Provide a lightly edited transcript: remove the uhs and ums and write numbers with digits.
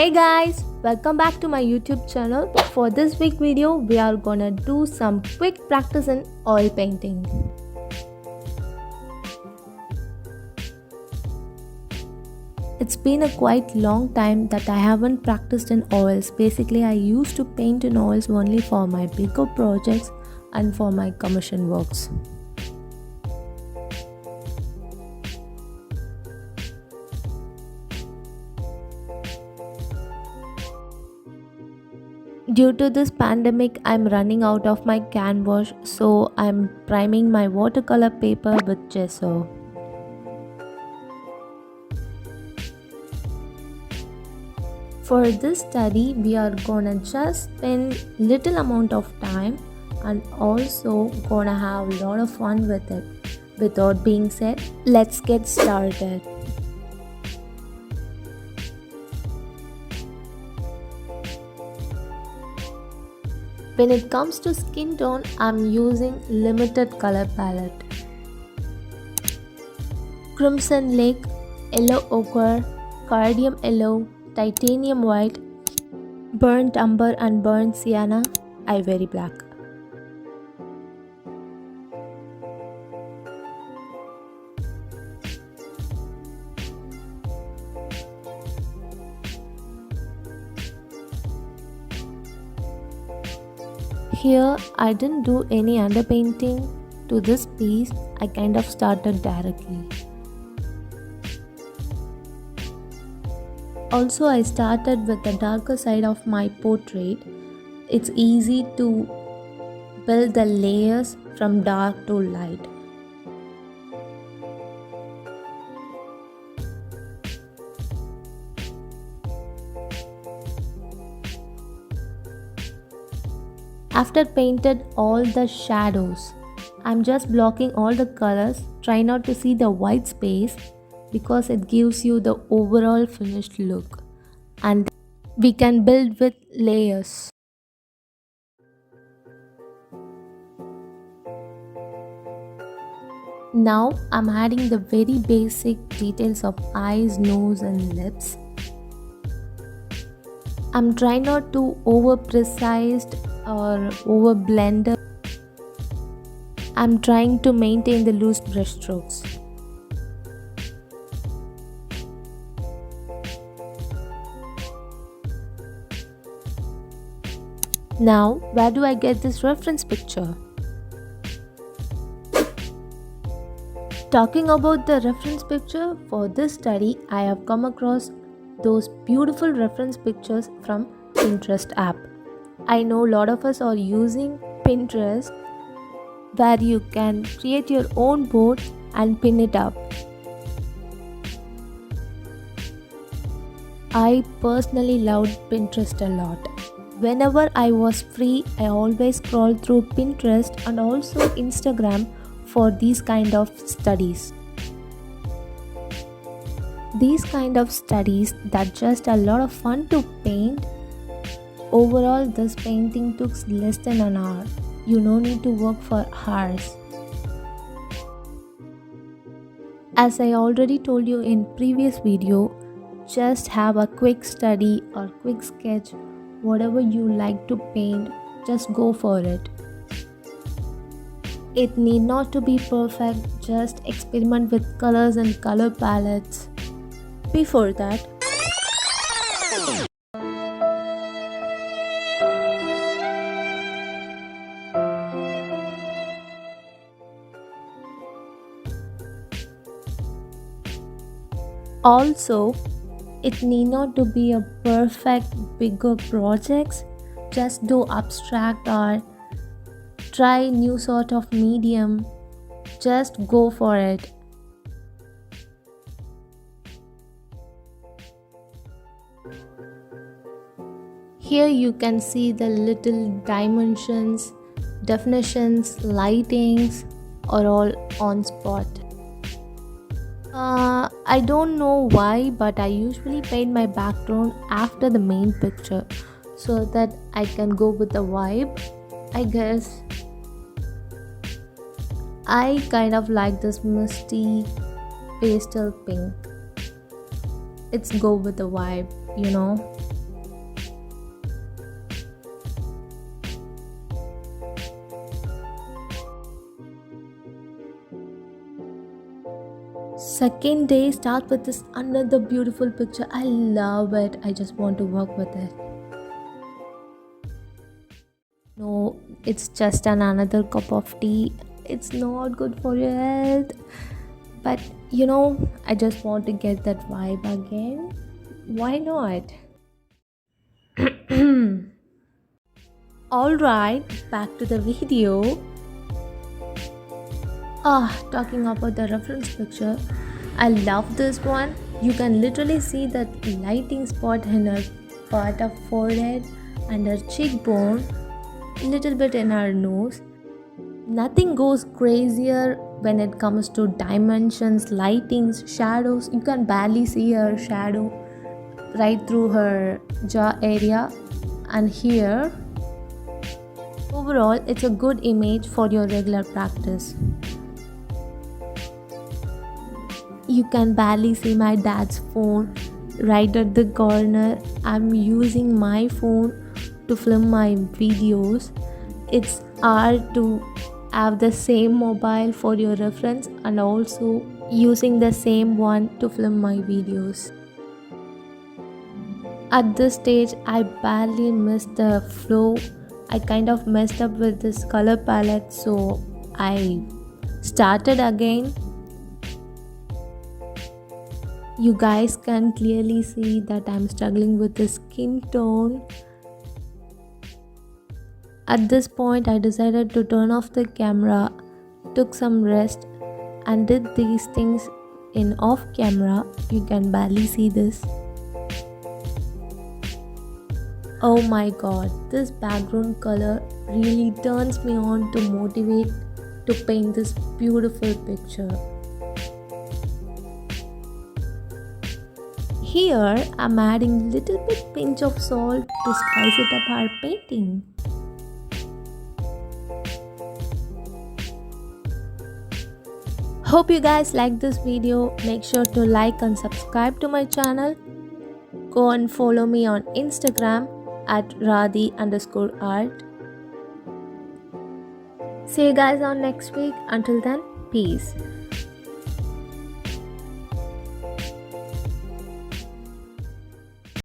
Hey guys, welcome back to my YouTube channel. For this week video, we are gonna do some quick practice in oil painting. It's been a quite long time that I haven't practiced in oils. Basically, I used to paint in oils only for my bigger projects and for my commission works. Due to this pandemic, I'm running out of my canvas, so I'm priming my watercolor paper with gesso. For this study, we are gonna just spend little amount of time and also gonna have a lot of fun with it. Without being said, let's get started. When it comes to skin tone, I'm using limited color palette. Crimson Lake, Yellow Ochre, Cardium Yellow, Titanium White, Burnt Umber and Burnt Sienna, Ivory Black. Here I didn't do any underpainting to this piece, I kind of started directly. Also, I started with the darker side of my portrait. It's easy to build the layers from dark to light. After painted all the shadows, I'm just blocking all the colors. Try not to see the white space because it gives you the overall finished look. And we can build with layers. Now I'm adding the very basic details of eyes, nose and lips. I'm trying not to over precised or over blend. I'm trying to maintain the loose brush strokes. Now, where do I get this reference picture? Talking about the reference picture, for this study, I have come across those beautiful reference pictures from Pinterest app. I know a lot of us are using Pinterest where you can create your own board and pin it up. I personally loved Pinterest a lot. Whenever I was free, I always scroll through Pinterest and also Instagram for these kind of studies. These kind of studies that just a lot of fun to paint. Overall, this painting took less than an hour. You no need to work for hours. As I already told you in previous video, just have a quick study or quick sketch. Whatever you like to paint, just go for it. It need not to be perfect, just experiment with colors and color palettes. Before that, also, it need not to be a perfect bigger projects. Just do abstract art. Try new sort of medium. Just go for it. Here you can see the little dimensions, definitions, lightings are all on spot. I don't know why, but I usually paint my background after the main picture so that I can go with the vibe. I guess I kind of like this misty pastel pink. It's go with the vibe, you know. Second day starts with this another beautiful picture. I love it. I just want to work with it. No, it's just another cup of tea. It's not good for your health. But I just want to get that vibe again. Why not? Alright, back to the video. Talking about the reference picture, I love this one. You can literally see that lighting spot in her part of forehead and her cheekbone, little bit in her nose. Nothing goes crazier when it comes to dimensions, lightings, shadows. You can barely see her shadow right through her jaw area and here. Overall, it's a good image for your regular practice. You can barely see my dad's phone right at the corner. I'm using my phone to film my videos. It's hard to have the same mobile for your reference and also using the same one to film my videos. At this stage, I barely missed the flow. I kind of messed up with this color palette, so I started again. You guys can clearly see that I'm struggling with the skin tone. At this point, I decided to turn off the camera, took some rest, and did these things in off camera. You can barely see this. Oh my god, this background color really turns me on to motivate to paint this beautiful picture. Here, I'm adding little bit pinch of salt to spice it up our painting. Hope you guys like this video. Make sure to like and subscribe to my channel. Go and follow me on Instagram at Radhi_art. See you guys on next week. Until then, peace.